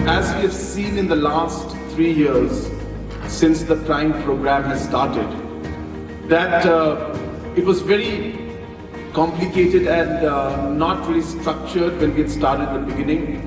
as we have seen in the last 3 years since the Prime program has started, that it was very complicated and not really structured when we had started at the beginning,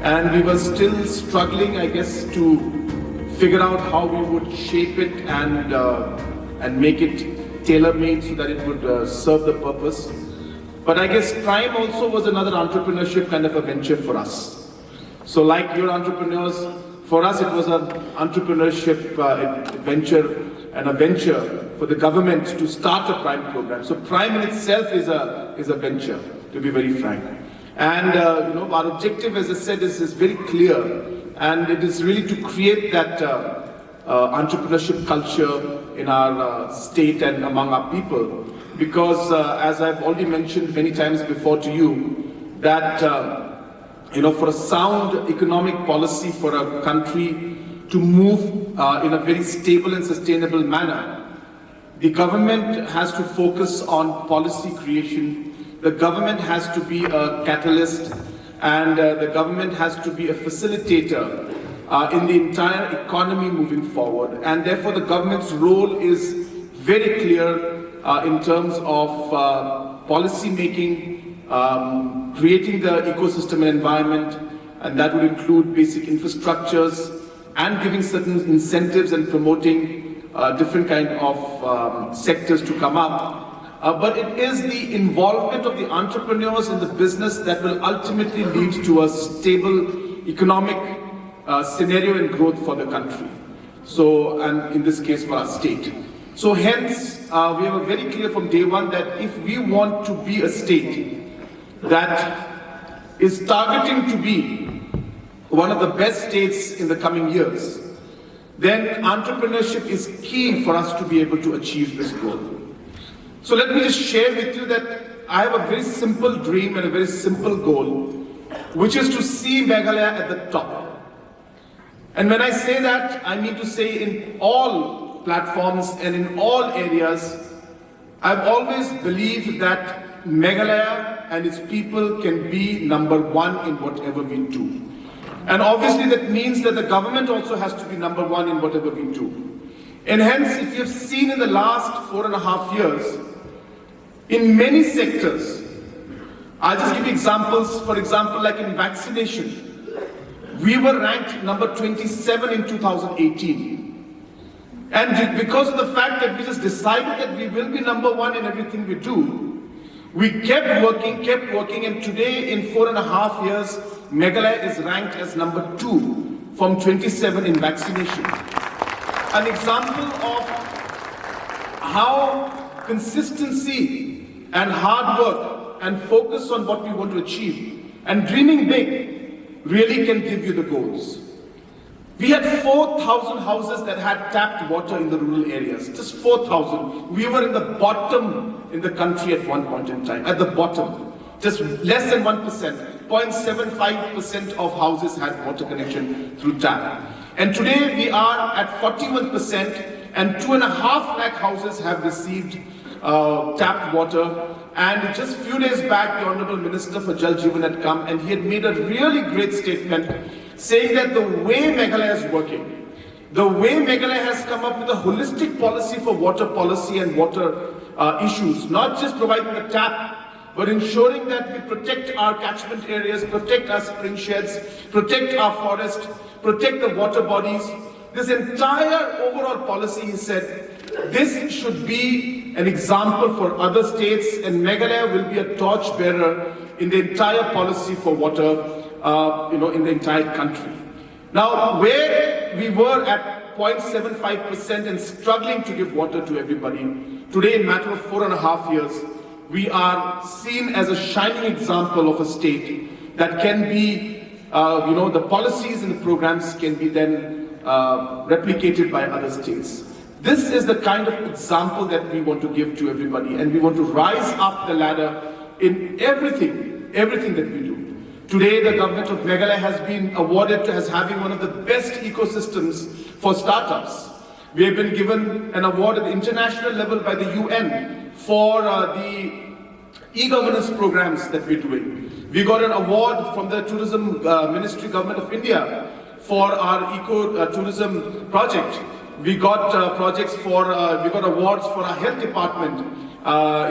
and we were still struggling, I guess, to figure out how we would shape it and make it tailor-made so that it would serve the purpose. But I guess Prime also was another entrepreneurship kind of a venture for us. So like your entrepreneurs, for us it was an entrepreneurship venture and a venture for the government to start a Prime program. So Prime in itself is a venture, to be very frank. And our objective, as I said, is very clear, and it is really to create that entrepreneurship culture in our state and among our people. Because as I've already mentioned many times before to you, that for a sound economic policy for a country to move in a very stable and sustainable manner, the government has to focus on policy creation. The government has to be a catalyst, and the government has to be a facilitator in the entire economy moving forward. And therefore the government's role is very clear in terms of policy making, creating the ecosystem and environment, and that would include basic infrastructures and giving certain incentives and promoting different kind of sectors to come up. But it is the involvement of the entrepreneurs in the business that will ultimately lead to a stable economic scenario and growth for the country. So, and in this case for our state. So hence, we were very clear from day one that if we want to be a state that is targeting to be one of the best states in the coming years, then entrepreneurship is key for us to be able to achieve this goal. So let me just share with you that I have a very simple dream and a very simple goal, which is to see Meghalaya at the top. And when I say that, I mean to say in all platforms and in all areas, I've always believed that Meghalaya and its people can be number one in whatever we do. And obviously that means that the government also has to be number one in whatever we do. And hence, if you've seen in the last 4.5 years, in many sectors, I'll just give you examples. For example, like in vaccination, we were ranked number 27 in 2018. And because of the fact that we just decided that we will be number one in everything we do, we kept working, and today in 4.5 years, Meghalaya is ranked as number 2 from 27 in vaccination. An example of how consistency and hard work and focus on what we want to achieve and dreaming big really can give you the goals. We had 4,000 houses that had tapped water in the rural areas, just 4,000. We were in the bottom in the country at one point in time, at the bottom, just less than 1%. 0.75% of houses had water connection through tap. And today we are at 41%, and 2.5 lakh houses have received tapped water. And just a few days back, the Honorable Minister for Jal Jeevan had come, and he had made a really great statement saying that the way Meghalaya is working, the way Meghalaya has come up with a holistic policy for water policy and water issues, not just providing the tap, but ensuring that we protect our catchment areas, protect our spring sheds, protect our forest, protect the water bodies. This entire overall policy, he said, this should be an example for other states, and Meghalaya will be a torch bearer in the entire policy for water, in the entire country. Now, where we were at 0.75% and struggling to give water to everybody, today in a matter of 4.5 years, we are seen as a shining example of a state that can be, the policies and the programs can be then replicated by other states. This is the kind of example that we want to give to everybody, and we want to rise up the ladder in everything that we do. Today, the government of Meghalaya has been awarded as having one of the best ecosystems for startups. We have been given an award at the international level by the UN for the e-governance programs that we're doing. We got an award from the Tourism Ministry, Government of India, for our eco-tourism project. We got projects for, we got awards for our health department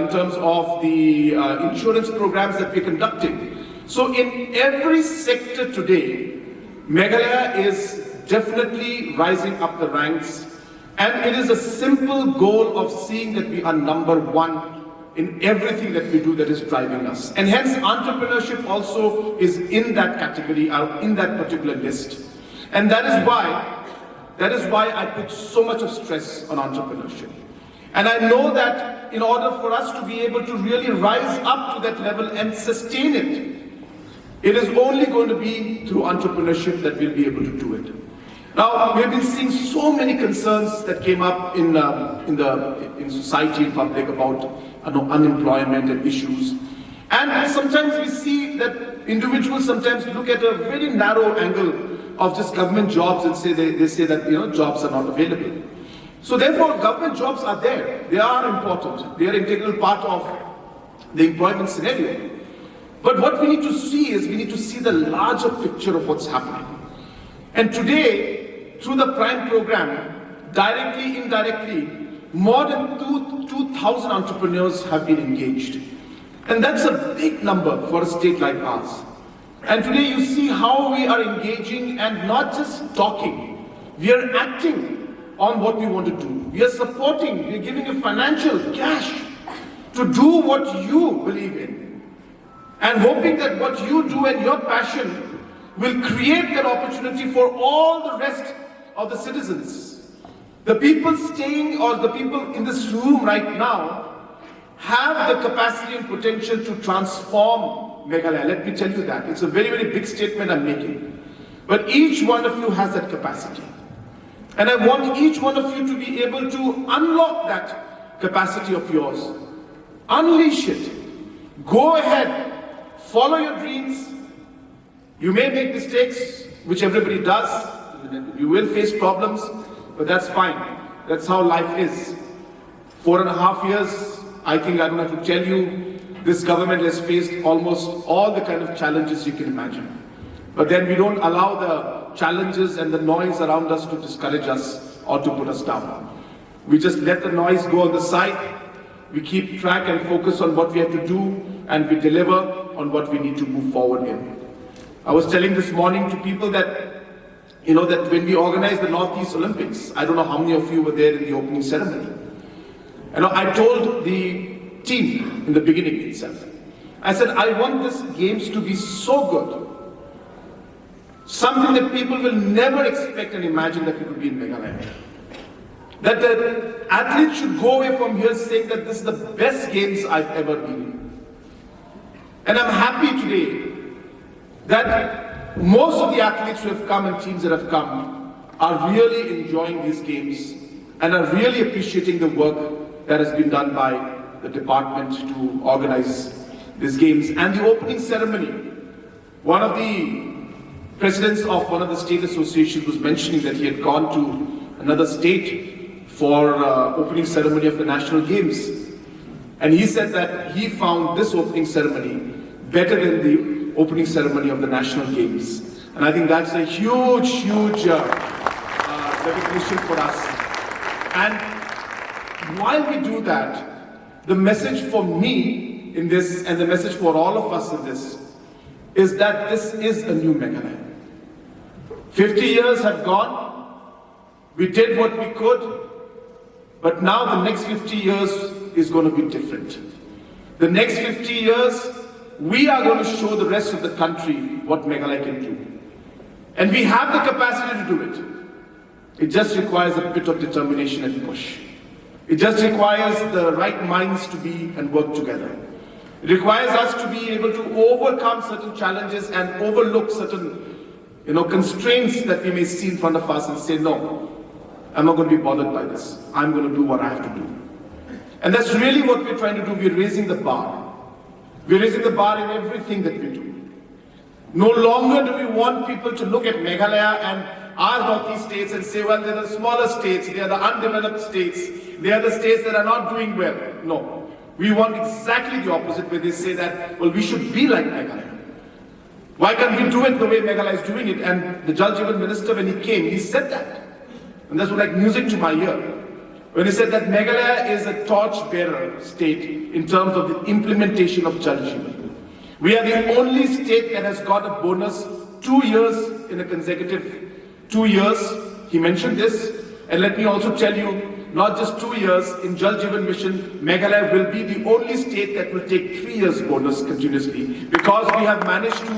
in terms of the insurance programs that we're conducting. So in every sector today, Meghalaya is definitely rising up the ranks, and it is a simple goal of seeing that we are number one in everything that we do that is driving us. And hence entrepreneurship also is in that category, in that particular list. And that is why I put so much of stress on entrepreneurship. And I know that in order for us to be able to really rise up to that level and sustain it, it is only going to be through entrepreneurship that we'll be able to do it. Now, we've been seeing so many concerns that came up in society, in public, about unemployment and issues. And sometimes we see that individuals sometimes look at a very narrow angle of just government jobs and say they say that jobs are not available. So therefore, government jobs are there. They are important. They are an integral part of the employment scenario. But what we need to see is we need to see the larger picture of what's happening. And today, through the Prime program, directly, indirectly, more than 2,000 entrepreneurs have been engaged. And that's a big number for a state like ours. And today you see how we are engaging and not just talking. We are acting on what we want to do. We are supporting, we are giving you financial cash to do what you believe in. And hoping that what you do and your passion will create that opportunity for all the rest of the citizens. The people staying or the people in this room right now have the capacity and potential to transform Meghalaya. Let me tell you that. It's a very, very big statement I'm making. But each one of you has that capacity. And I want each one of you to be able to unlock that capacity of yours. Unleash it. Go ahead. Follow your dreams. You may make mistakes, which everybody does. You will face problems, but that's fine. That's how life is. 4.5 years, I think I don't have to tell you, this government has faced almost all the kind of challenges you can imagine. But then we don't allow the challenges and the noise around us to discourage us or to put us down. We just let the noise go on the side. We keep track and focus on what we have to do, and we deliver on what we need to move forward in. I was telling this morning to people that, that when we organized the Northeast Olympics, I don't know how many of you were there in the opening ceremony. I told the team in the beginning itself, I said, I want these games to be so good, something that people will never expect and imagine that it would be in Meghalaya. That the athletes should go away from here saying that this is the best games I've ever been in. And I'm happy today that most of the athletes who have come and teams that have come are really enjoying these games and are really appreciating the work that has been done by the department to organize these games. And the opening ceremony, one of the presidents of one of the state associations was mentioning that he had gone to another state for opening ceremony of the national games. And he said that he found this opening ceremony better than the opening ceremony of the national games. And I think that's a huge, huge recognition for us. And while we do that, the message for me in this and the message for all of us in this is that this is a new Meghalaya. 50 years have gone. We did what we could. But now the next 50 years is going to be different. The next 50 years, we are going to show the rest of the country what Meghalaya can do. And we have the capacity to do it. It just requires a bit of determination and push. It just requires the right minds to be and work together. It requires us to be able to overcome certain challenges and overlook certain constraints that we may see in front of us and say, no, I'm not going to be bothered by this. I'm going to do what I have to do. And that's really what we're trying to do. We're raising the bar. We're raising the bar in everything that we do. No longer do we want people to look at Meghalaya and our Northeast states and say, well, they're the smaller states, they are the undeveloped states, they are the states that are not doing well. No. We want exactly the opposite, where they say that, well, we should be like Meghalaya. Why can't we do it the way Meghalaya is doing it? And the Jal Jeevan minister, when he came, he said that. And that's like music to my ear. When he said that Meghalaya is a torch-bearer state in terms of the implementation of Jal Jeevan. We are the only state that has got a bonus 2 years in a consecutive 2 years. He mentioned this. And let me also tell you, not just 2 years, in Jal Jeevan Mission, Meghalaya will be the only state that will take 3 years bonus continuously, because we have managed to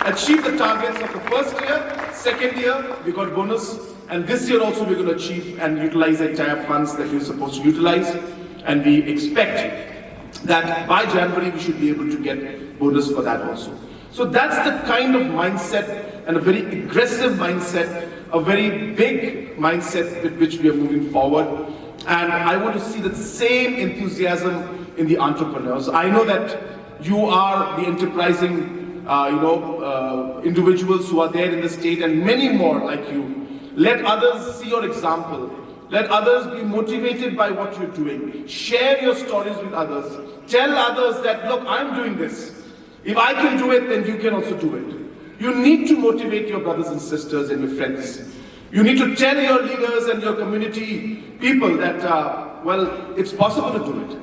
achieve the targets of the first year, second year, we got bonus, and this year also we're going to achieve and utilize the entire funds that we're supposed to utilize, and we expect that by January we should be able to get bonus for that also. So that's the kind of mindset, and a very aggressive mindset, a very big mindset with which we are moving forward. And I want to see the same enthusiasm in the entrepreneurs. I know that you are the enterprising individuals who are there in the state, and many more like you. Let others see your example. Let others be motivated by what you're doing. Share your stories with others. Tell others that, look, I'm doing this. If I can do it, then you can also do it. You need to motivate your brothers and sisters and your friends. You need to tell your leaders and your community people that, well, it's possible to do it.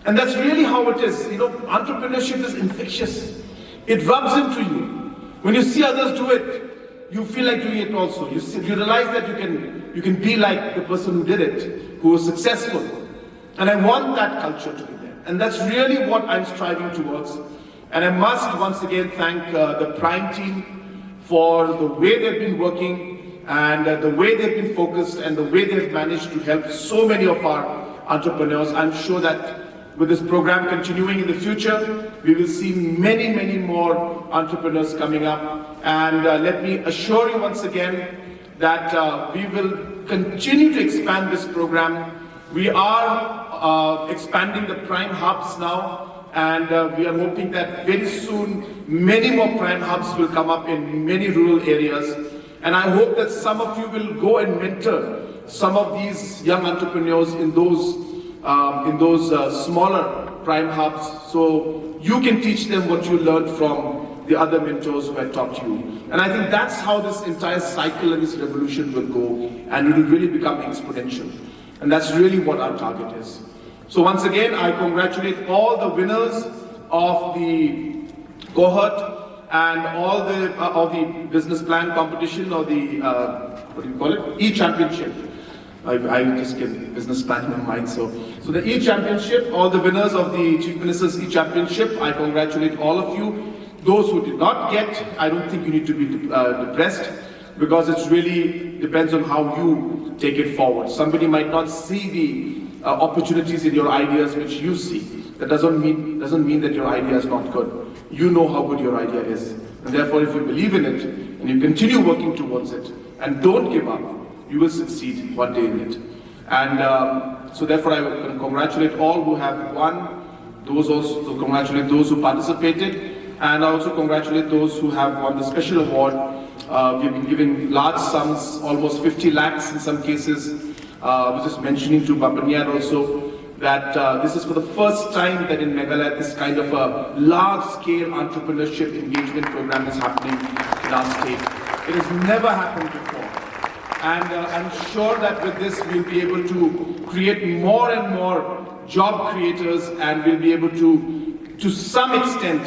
And that's really how it is. You know, entrepreneurship is infectious. It rubs into you. When you see others do it, you feel like doing it also. You realize that you can be like the person who did it, who was successful. And I want that culture to be there. And that's really what I'm striving towards. And I must once again thank the Prime team for the way they've been working, and the way they've been focused, and the way they've managed to help so many of our entrepreneurs. I'm sure that with this program continuing in the future, we will see many, many more entrepreneurs coming up. And let me assure you once again that we will continue to expand this program. We are expanding the Prime hubs now. And we are hoping that very soon many more Prime hubs will come up in many rural areas. And I hope that some of you will go and mentor some of these young entrepreneurs in those smaller Prime hubs, so you can teach them what you learned from the other mentors who had taught you. And I think that's how this entire cycle and this revolution will go, and it will really become exponential. And that's really what our target is. So once again, I congratulate all the winners of the cohort and all the business plan competition, or the what do you call it? E-championship. I just get business plan in my mind. So the E-championship, all the winners of the Chief Minister's E-championship, I congratulate all of you. Those who did not get, I don't think you need to be depressed, because it really depends on how you take it forward. Somebody might not see the opportunities in your ideas which you see. That doesn't mean that your idea is not good. You know how good your idea is. And therefore, if you believe in it, and you continue working towards it, and don't give up, you will succeed one day in it. And so therefore, I will congratulate all who have won, congratulate those who participated, and I also congratulate those who have won the special award. We've been giving large sums, almost 50 lakhs in some cases. I was just mentioning to Babanyar also that this is for the first time that in Meghalaya this kind of a large-scale entrepreneurship engagement program is happening in our state. It has never happened before. And I'm sure that with this we'll be able to create more and more job creators, and we'll be able to some extent,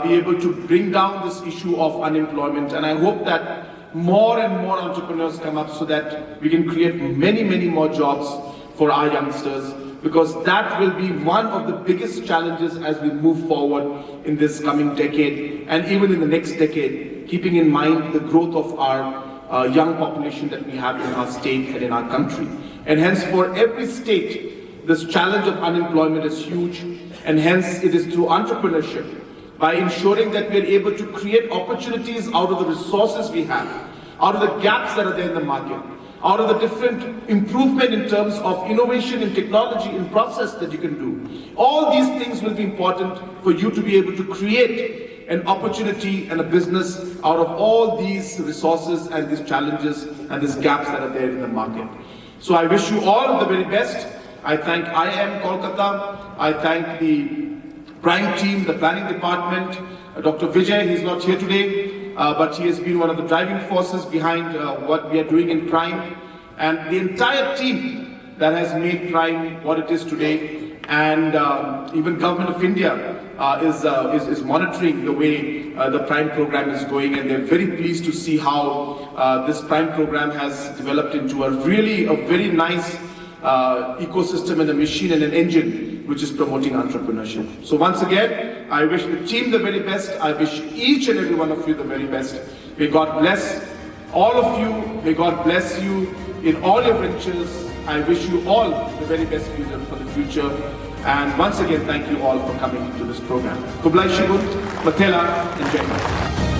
be able to bring down this issue of unemployment. And I hope that more and more entrepreneurs come up so that we can create many, many more jobs for our youngsters, because that will be one of the biggest challenges as we move forward in this coming decade, and even in the next decade, keeping in mind the growth of our young population that we have in our state and in our country. And hence, for every state, this challenge of unemployment is huge, and hence it is through entrepreneurship, by ensuring that we are able to create opportunities out of the resources we have, out of the gaps that are there in the market, out of the different improvement in terms of innovation in technology, in process that you can do. All these things will be important for you to be able to create an opportunity and a business out of all these resources and these challenges and these gaps that are there in the market. So I wish you all the very best. I thank IIM Kolkata. I thank the Prime team, the planning department, Dr. Vijay. He's not here today, but he has been one of the driving forces behind what we are doing in Prime, and the entire team that has made Prime what it is today. And even Government of India is monitoring the way the Prime program is going, and they're very pleased to see how this Prime program has developed into a very nice ecosystem and a machine and an engine which is promoting entrepreneurship. So once again, I wish the team the very best. I wish each and every one of you the very best. May God bless all of you. May God bless you in all your ventures. I wish you all the very best for the future. And once again, thank you all for coming to this program. Kublai Shibut, Matela, and Jai Hind.